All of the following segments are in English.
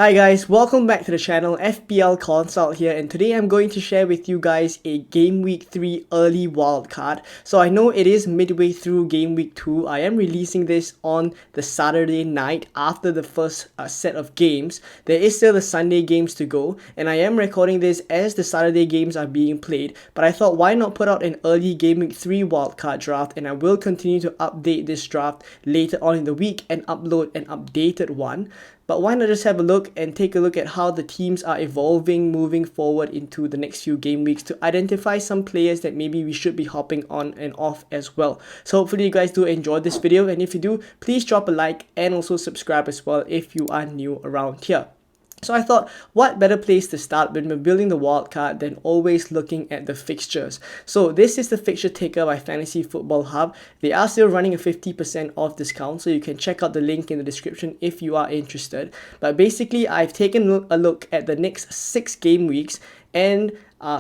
Hi guys, welcome back to the channel. FPL Consult here, and today I'm going to share with you guys a Game Week 3 early wildcard. So I know it is midway through Game Week 2. I am releasing this on the Saturday night after the first set of games. There is still the Sunday games to go, and I am recording this as the Saturday games are being played. But I thought, why not put out an early Game Week 3 wildcard draft, and I will continue to update this draft later on in the week and upload an updated one. But why not just have a look and take a look at how the teams are evolving moving forward into the next few game weeks to identify some players that maybe we should be hopping on and off as well. So hopefully you guys do enjoy this video, and if you do, please drop a like and also subscribe as well if you are new around here. So I thought, what better place to start when we're building the wildcard than always looking at the fixtures. So this is the Fixture Ticker by Fantasy Football Hub. They are still running a 50% off discount, so you can check out the link in the description if you are interested. But basically, I've taken a look at the next 6 game weeks and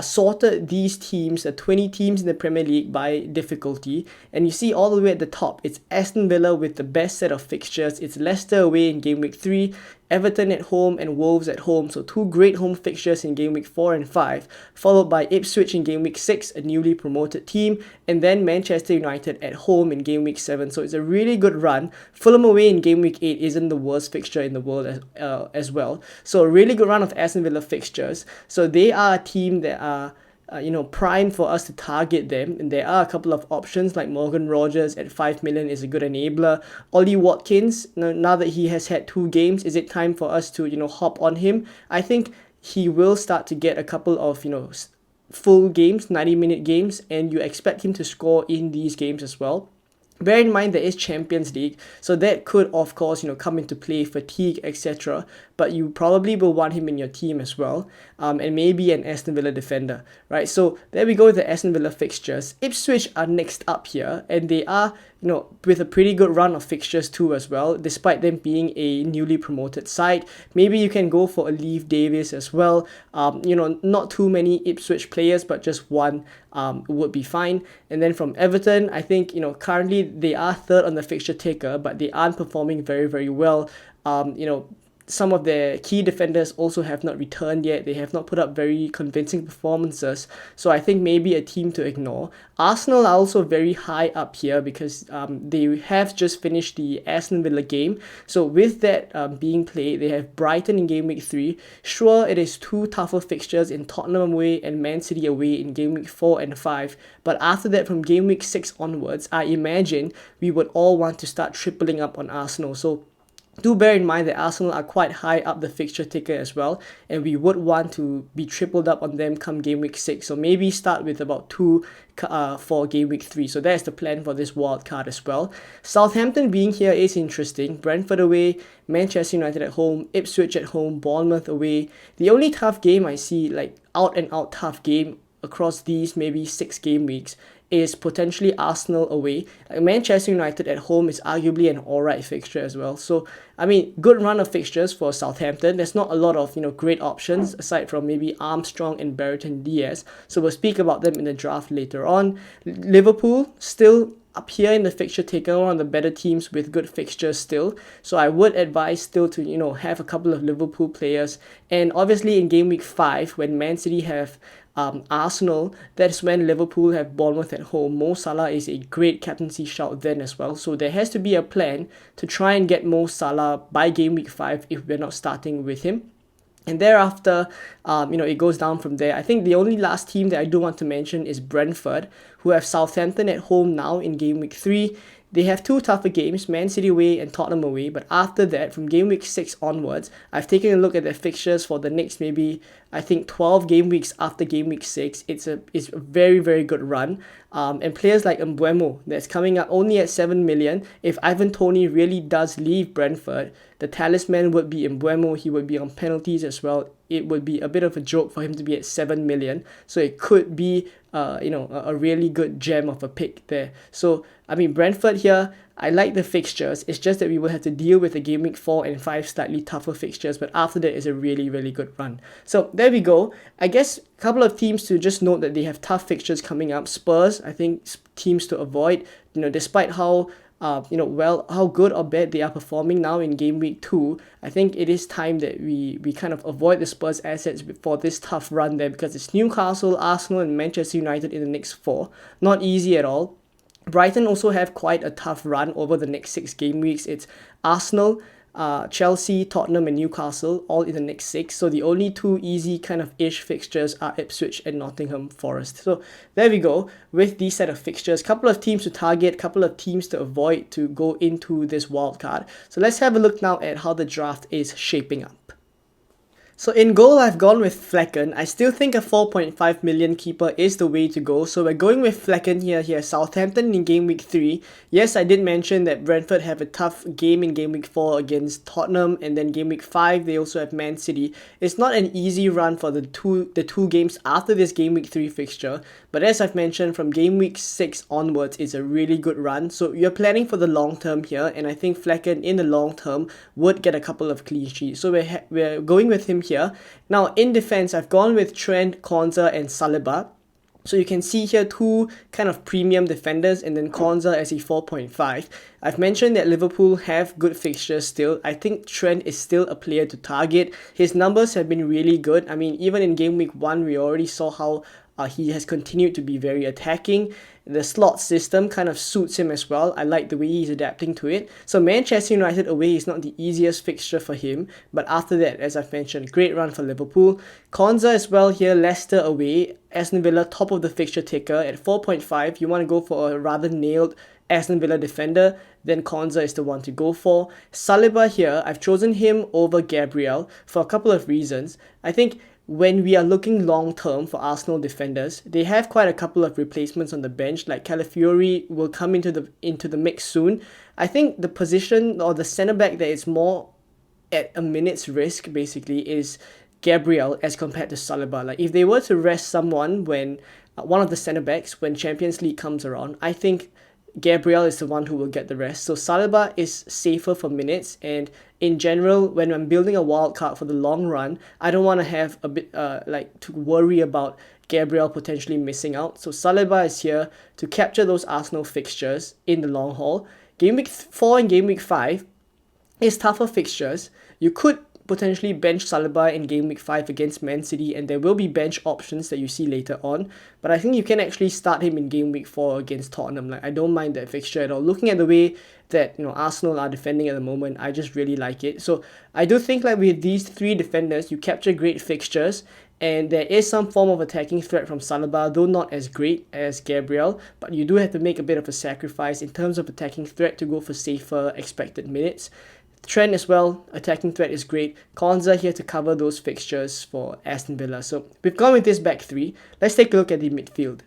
sorted these teams, the 20 teams in the Premier League, by difficulty. And you see all the way at the top, it's Aston Villa with the best set of fixtures. It's Leicester away in Game Week 3, Everton at home and Wolves at home. So 2 great home fixtures in Game Week 4 and 5, followed by Ipswich in Game Week 6, a newly promoted team, and then Manchester United at home in Game Week 7. So it's a really good run. Fulham away in Game Week 8 isn't the worst fixture in the world as well. So a really good run of Aston Villa fixtures. So they are a team that are primed for us to target them, and there are a couple of options like Morgan Rogers at 5 million is a good enabler. Ollie Watkins, now that he has had 2 games, is it time for us to hop on him? I think he will start to get a couple of full games, 90-minute games, and you expect him to score in these games as well. Bear in mind there is Champions League, so that could of course come into play, fatigue, etc. But you probably will want him in your team as well, and maybe an Aston Villa defender, right? So there we go with the Aston Villa fixtures. Ipswich are next up here, and they are with a pretty good run of fixtures too as well, despite them being a newly promoted side. Maybe you can go for a Leif Davis as well. Not too many Ipswich players, but just one would be fine. And then from Everton, I think currently they are third on the fixture ticker, but they aren't performing very, very well. Some of their key defenders also have not returned yet. They have not put up very convincing performances. So I think maybe a team to ignore. Arsenal are also very high up here because they have just finished the Aston Villa game. So with that being played, they have Brighton in Game Week 3. Sure, it is 2 tougher fixtures in Tottenham away and Man City away in Game Week 4 and 5. But after that, from Game Week 6 onwards, I imagine we would all want to start tripling up on Arsenal. So do bear in mind that Arsenal are quite high up the fixture ticker as well, and we would want to be tripled up on them come Game Week 6. So maybe start with about 2 for Game Week 3. So that's the plan for this wild card as well. Southampton being here is interesting. Brentford away, Manchester United at home, Ipswich at home, Bournemouth away. The only tough game I see, like out and out tough game across these maybe 6 game weeks, is potentially Arsenal away. Manchester United at home is arguably an alright fixture as well. So, I mean, good run of fixtures for Southampton. There's not a lot of, great options aside from maybe Armstrong and Brereton Diaz. So we'll speak about them in the draft later on. Liverpool, still up here in the fixture taker, one of the better teams with good fixtures still. So I would advise still to, have a couple of Liverpool players. And obviously in Game Week 5, when Man City have Arsenal, that's when Liverpool have Bournemouth at home. Mo Salah is a great captaincy shout then as well. So there has to be a plan to try and get Mo Salah by Game Week 5 if we're not starting with him. And thereafter, it goes down from there. I think the only last team that I do want to mention is Brentford, who have Southampton at home now in Game Week 3. They have 2 tougher games, Man City away and Tottenham away. But after that, from Game Week 6 onwards, I've taken a look at their fixtures for the next maybe, I think, 12 game weeks after Game Week 6. It's a very, very good run. And players like Mbeumo, that's coming up only at 7 million. If Ivan Toney really does leave Brentford, the talisman would be Mbeumo. He would be on penalties as well. It would be a bit of a joke for him to be at 7 million. So it could be a really good gem of a pick there. So I mean, Brentford here, I like the fixtures. It's just that we will have to deal with the game week 4 and 5 slightly tougher fixtures, but after that is a really, really good run. So there we go. I guess a couple of teams to just note that they have tough fixtures coming up. Spurs, I think teams to avoid, despite how how good or bad they are performing now in game week 2, I think it is time that we kind of avoid the Spurs assets for this tough run there, because it's Newcastle, Arsenal and Manchester United in the next 4. Not easy at all. Brighton also have quite a tough run over the next 6 game weeks. It's Arsenal, Chelsea, Tottenham and Newcastle all in the next 6. So the only 2 easy kind of ish fixtures are Ipswich and Nottingham Forest. So there we go with these set of fixtures. Couple of teams to target, couple of teams to avoid to go into this wildcard. So let's have a look now at how the draft is shaping up. So in goal, I've gone with Flecken. I still think a 4.5 million keeper is the way to go. So we're going with Flecken here. Southampton in game week 3. Yes, I did mention that Brentford have a tough game in game week 4 against Tottenham, and then game week 5 they also have Man City. It's not an easy run for the two games after this game week 3 fixture, but as I've mentioned, from game week 6 onwards it's a really good run. So you're planning for the long term here, and I think Flecken in the long term would get a couple of clean sheets. So we're going with him here. Now in defense, I've gone with Trent, Konza and Saliba. So you can see here 2 kind of premium defenders, and then Konza as a 4.5. I've mentioned that Liverpool have good fixtures still. I think Trent is still a player to target. His numbers have been really good. I mean, even in game week 1 we already saw how he has continued to be very attacking. The slot system kind of suits him as well. I like the way he's adapting to it. So Manchester United away is not the easiest fixture for him, but after that, as I've mentioned, great run for Liverpool. Konza as well here, Leicester away. Aston Villa top of the fixture ticker at 4.5. You want to go for a rather nailed Aston Villa defender, then Konza is the one to go for. Saliba here, I've chosen him over Gabriel for a couple of reasons. I think when we are looking long term for Arsenal defenders, they have quite a couple of replacements on the bench, like Calafiori will come into the mix soon. I think the position or the centre back that is more at a minute's risk basically is Gabriel as compared to Saliba. Like if they were to rest someone when one of the centre backs when Champions League comes around, I think Gabriel is the one who will get the rest. So Saliba is safer for minutes, and in general, when I'm building a wild card for the long run, I don't want to have a bit to worry about Gabriel potentially missing out. So Saliba is here to capture those Arsenal fixtures in the long haul. Game week 4 and game week 5 is tougher fixtures. You could potentially bench Saliba in game week 5 against Man City, and there will be bench options that you see later on, but I think you can actually start him in game week 4 against Tottenham. Like, I don't mind that fixture at all. Looking at the way that Arsenal are defending at the moment, I just really like it. So I do think like with these 3 defenders, you capture great fixtures, and there is some form of attacking threat from Saliba, though not as great as Gabriel, but you do have to make a bit of a sacrifice in terms of attacking threat to go for safer expected minutes. Trent as well, attacking threat is great. Konza here to cover those fixtures for Aston Villa. So we've gone with this back 3. Let's take a look at the midfield.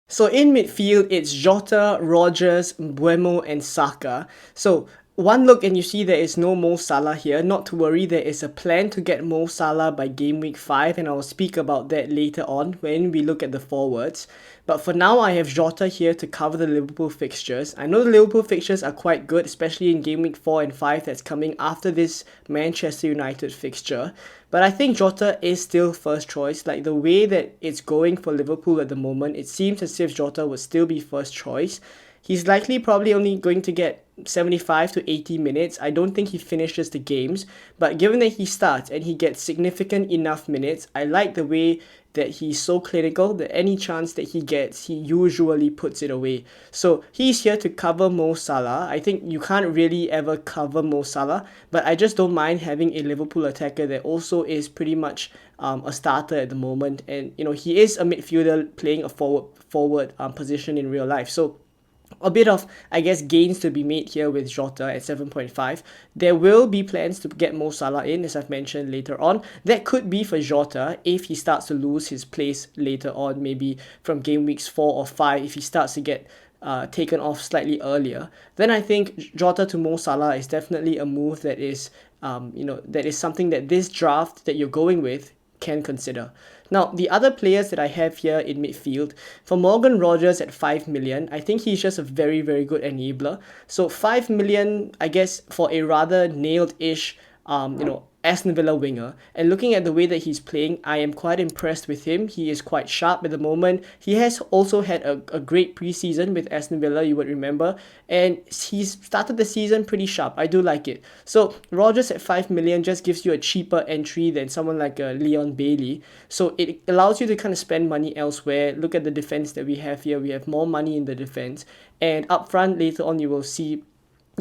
So in midfield, it's Jota, Rodgers, Mbeumo and Saka. So one look and you see there is no Mo Salah here. Not to worry, there is a plan to get Mo Salah by game week 5, and I will speak about that later on when we look at the forwards. But for now, I have Jota here to cover the Liverpool fixtures. I know the Liverpool fixtures are quite good, especially in game week 4 and 5 that's coming after this Manchester United fixture. But I think Jota is still first choice. Like the way that it's going for Liverpool at the moment, it seems as if Jota would still be first choice. He's likely probably only going to get 75 to 80 minutes. I don't think he finishes the games, but given that he starts and he gets significant enough minutes, I like the way that he's so clinical that any chance that he gets, he usually puts it away. So he's here to cover Mo Salah. I think you can't really ever cover Mo Salah, but I just don't mind having a Liverpool attacker that also is pretty much a starter at the moment, and he is a midfielder playing a forward position in real life. So a bit of, I guess, gains to be made here with Jota at 7.5. There will be plans to get Mo Salah in, as I've mentioned later on. That could be for Jota if he starts to lose his place later on, maybe from game weeks 4 or 5, if he starts to get taken off slightly earlier. Then I think Jota to Mo Salah is definitely a move that is, that is something that this draft that you're going with can consider. Now, the other players that I have here in midfield, for Morgan Rogers at 5 million, I think he's just a very, very good enabler. So 5 million, I guess, for a rather nailed-ish, Aston Villa winger. And looking at the way that he's playing, I am quite impressed with him. He is quite sharp at the moment. He has also had a great preseason with Aston Villa, you would remember. And he's started the season pretty sharp. I do like it. So Rogers at 5 million just gives you a cheaper entry than someone like Leon Bailey. So it allows you to kind of spend money elsewhere. Look at the defense that we have here. We have more money in the defense. And up front, later on, you will see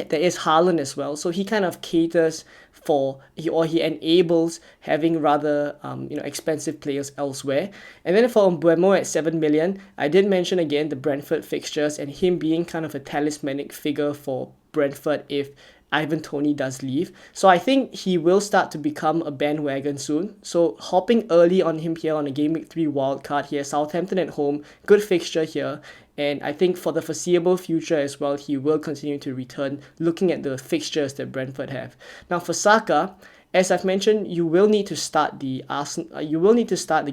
there is Haaland as well, so he kind of caters for he enables having rather expensive players elsewhere. And then for Mbeumo at 7 million, I did mention again the Brentford fixtures and him being kind of a talismanic figure for Brentford if Ivan Toney does leave. So I think he will start to become a bandwagon soon. So hopping early on him here on a Game Week 3 wildcard here, Southampton at home, good fixture here. And I think for the foreseeable future as well, he will continue to return looking at the fixtures that Brentford have. Now for Saka, as I've mentioned, you will need to start the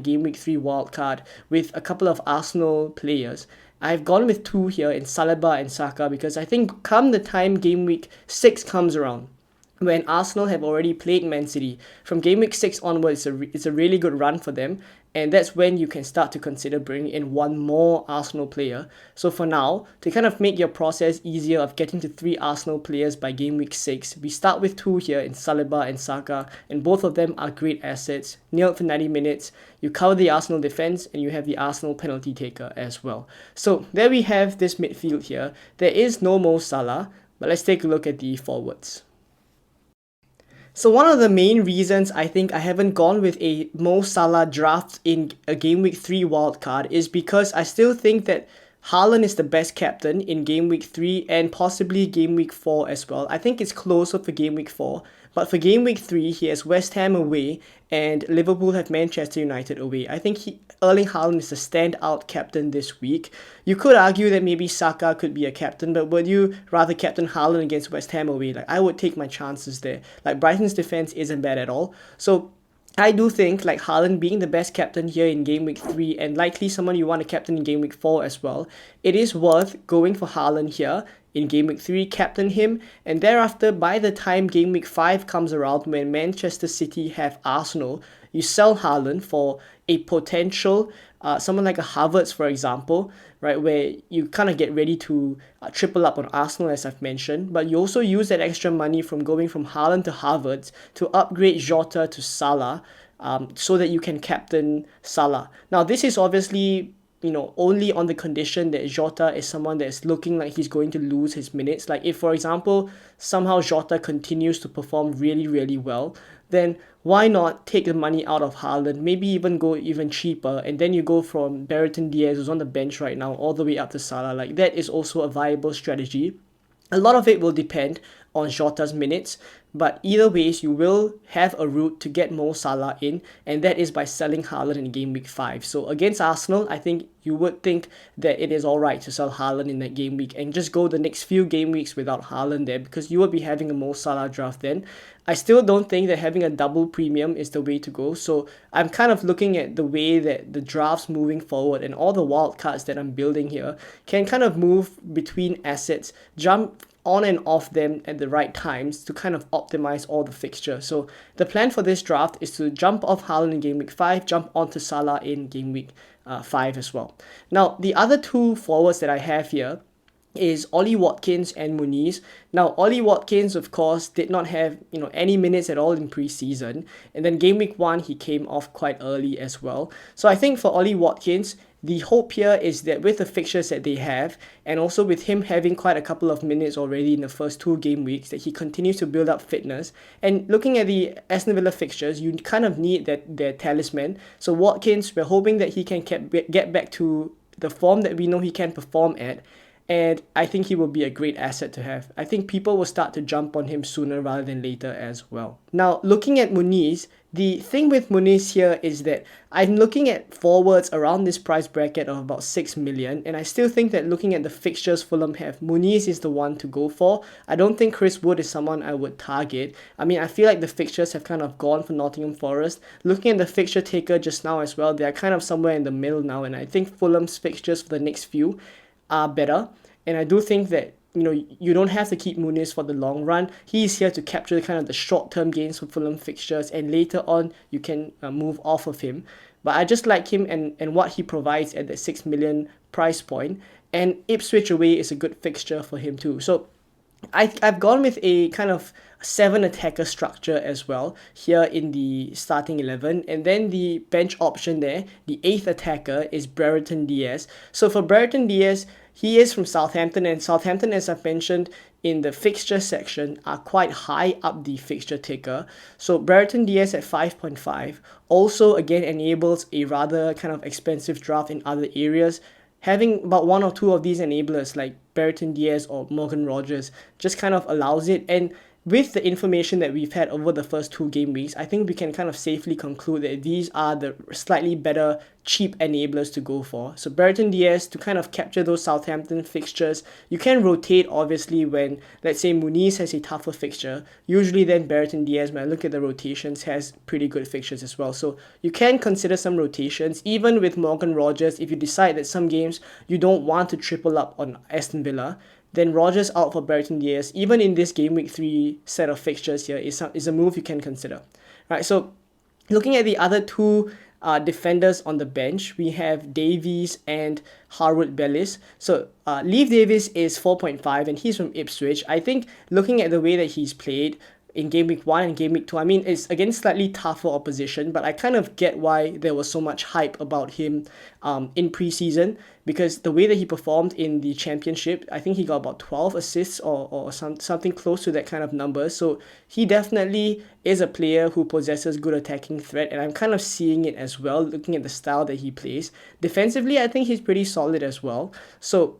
Game Week 3 wildcard with a couple of Arsenal players. I've gone with two here in Saliba and Saka because I think come the time Game Week 6 comes around, when Arsenal have already played Man City, from Game Week 6 onwards, it's a really good run for them. And that's when you can start to consider bringing in one more Arsenal player. So for now, to kind of make your process easier of getting to 3 Arsenal players by Game Week 6, we start with 2 here in Saliba and Saka, and both of them are great assets. Nailed for 90 minutes, you cover the Arsenal defense, and you have the Arsenal penalty taker as well. So there we have this midfield here. There is no Mo Salah, but let's take a look at the forwards. So one of the main reasons I think I haven't gone with a Mo Salah draft in a Game Week 3 wildcard is because I still think that Haaland is the best captain in Game Week 3 and possibly Game Week 4 as well. I think it's closer for Game Week 4. But for Game Week 3, he has West Ham away and Liverpool have Manchester United away. I think Erling Haaland is the standout captain this week. You could argue that maybe Saka could be a captain, but would you rather captain Haaland against West Ham away? Like, I would take my chances there. Like, Brighton's defense isn't bad at all. So I do think like Haaland being the best captain here in Game Week 3 and likely someone you want to captain in Game Week 4 as well, it is worth going for Haaland here in Game Week 3, captain him, and thereafter by the time Game Week 5 comes around when Manchester City have Arsenal, you sell Haaland for a potential someone like a Havertz, for example, right, where you kind of get ready to triple up on Arsenal, as I've mentioned, but you also use that extra money from going from Haaland to Havertz to upgrade Jota to Salah, so that you can captain Salah. Now, this is obviously only on the condition that Jota is someone that is looking like he's going to lose his minutes. Like if, for example, somehow Jota continues to perform really, really well, then why not take the money out of Haaland, maybe even go even cheaper, and then you go from Brereton Diaz, who's on the bench right now, all the way up to Salah. Like that is also a viable strategy. A lot of it will depend on Jota's minutes, but either ways, you will have a route to get Mo Salah in, and that is by selling Haaland in Game Week 5. So against Arsenal, I think you would think that it is alright to sell Haaland in that game week and just go the next few game weeks without Haaland there, because you will be having a Mo Salah draft then. I still don't think that having a double premium is the way to go, so I'm kind of looking at the way that the drafts moving forward and all the wildcards that I'm building here can kind of move between assets, jump on and off them at the right times to kind of optimize all the fixtures. So the plan for this draft is to jump off Haaland in Game Week 5, jump onto Salah in Game Week 5 as well. Now, the other two forwards that I have here is Ollie Watkins and Muniz. Now, Ollie Watkins, of course, did not have any minutes at all in preseason, and then Game Week 1 he came off quite early as well. So I think for Ollie Watkins, the hope here is that with the fixtures that they have, and also with him having quite a couple of minutes already in the first 2 game weeks, that he continues to build up fitness. And looking at the Aston Villa fixtures, you kind of need their talisman. So Watkins, we're hoping that he can get back to the form that we know he can perform at. and I think he will be a great asset to have. I think people will start to jump on him sooner rather than later as well. Now, looking at Muniz, the thing with Muniz here is that I'm looking at forwards around this price bracket of about 6 million, and I still think that looking at the fixtures Fulham have, Muniz is the one to go for. I don't think Chris Wood is someone I would target. I mean, I feel like the fixtures have kind of gone for Nottingham Forest. Looking at the fixture taker just now as well, they are kind of somewhere in the middle now, and I think Fulham's fixtures for the next few are better. And I do think that, you know, you don't have to keep Muniz for the long run. He's here to capture kind of the short-term gains for Fulham fixtures, and later on you can move off of him. But I just like him and what he provides at the 6 million price point. And Ipswich away is a good fixture for him too. So I've gone with a kind of 7 attacker structure as well here in the starting 11, and then the bench option there, the 8th attacker is Brereton Diaz. So for Brereton Diaz, he is from Southampton, and Southampton, as I've mentioned in the fixture section, are quite high up the fixture ticker. So Brereton Diaz at 5.5 also again enables a rather kind of expensive draft in other areas. Having about 1 or 2 of these enablers like Brereton Diaz or Morgan Rogers just kind of allows it. And with the information that we've had over the first 2 game weeks, I think we can kind of safely conclude that these are the slightly better cheap enablers to go for. So Brereton Diaz, to kind of capture those Southampton fixtures, you can rotate obviously when, let's say, Muniz has a tougher fixture. Usually then Brereton Diaz, when I look at the rotations, has pretty good fixtures as well. So you can consider some rotations, even with Morgan Rogers, if you decide that some games you don't want to triple up on Aston Villa. Then Rogers out for Brereton Diaz, even in this game week 3 set of fixtures here, is a move you can consider. Right, so looking at the other 2 defenders on the bench, we have Davies and Harwood Bellis. So Leif Davies is 4.5 and he's from Ipswich. I think looking at the way that he's played in game week 1 and game week 2, I mean, it's against slightly tougher opposition, but I kind of get why there was so much hype about him in preseason, because the way that he performed in the championship, I think he got about 12 assists or something close to that kind of number. So he definitely is a player who possesses good attacking threat, and I'm kind of seeing it as well looking at the style that he plays. Defensively, I think he's pretty solid as well. So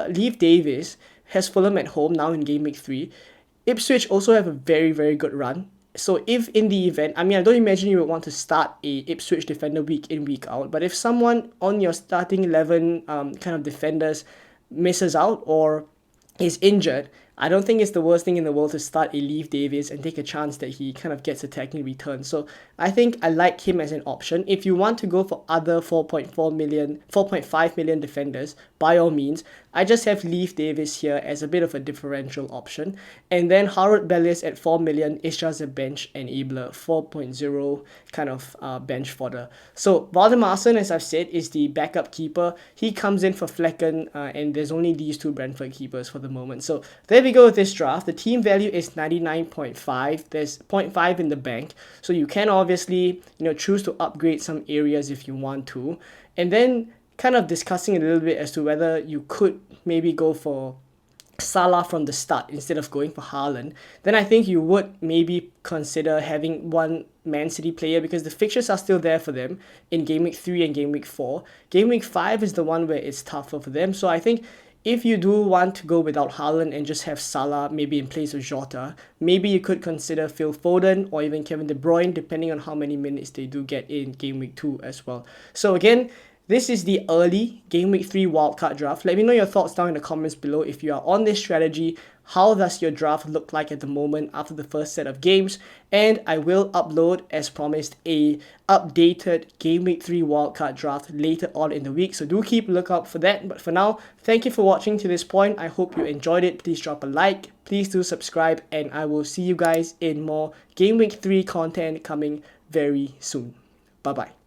Leif Davies has Fulham at home now in game week 3. Ipswich also have a very, very good run. So if in the event, I mean, I don't imagine you would want to start a Ipswich defender week in, week out, but if someone on your starting 11 kind of defenders misses out or is injured, I don't think it's the worst thing in the world to start a Leif Davies and take a chance that he kind of gets attacking return. So I think I like him as an option. If you want to go for other 4.5 million defenders, by all means, I just have Leif Davies here as a bit of a differential option. And then Harwood Bellis at 4 million is just a bench enabler, 4.0 kind of bench fodder. So Valdemarson, as I've said, is the backup keeper. He comes in for Flecken, and there's only these 2 Brentford keepers for the moment. So there we go with this draft. The team value is 99.5. There's 0.5 in the bank. So you can obviously, choose to upgrade some areas if you want to. And then kind of discussing a little bit as to whether you could maybe go for Salah from the start instead of going for Haaland, then I think you would maybe consider having one Man City player, because the fixtures are still there for them in game week 3 and game week 4. Game week 5 is the one where it's tougher for them. So I think if you do want to go without Haaland and just have Salah maybe in place of Jota, maybe you could consider Phil Foden or even Kevin De Bruyne, depending on how many minutes they do get in game week 2 as well. So again, this is the early Game Week 3 wildcard draft. Let me know your thoughts down in the comments below. If you are on this strategy, how does your draft look like at the moment after the first set of games? And I will upload, as promised, a updated Game Week 3 wildcard draft later on in the week. So do keep a lookout for that. But for now, thank you for watching to this point. I hope you enjoyed it. Please drop a like. Please do subscribe. And I will see you guys in more Game Week 3 content coming very soon. Bye-bye.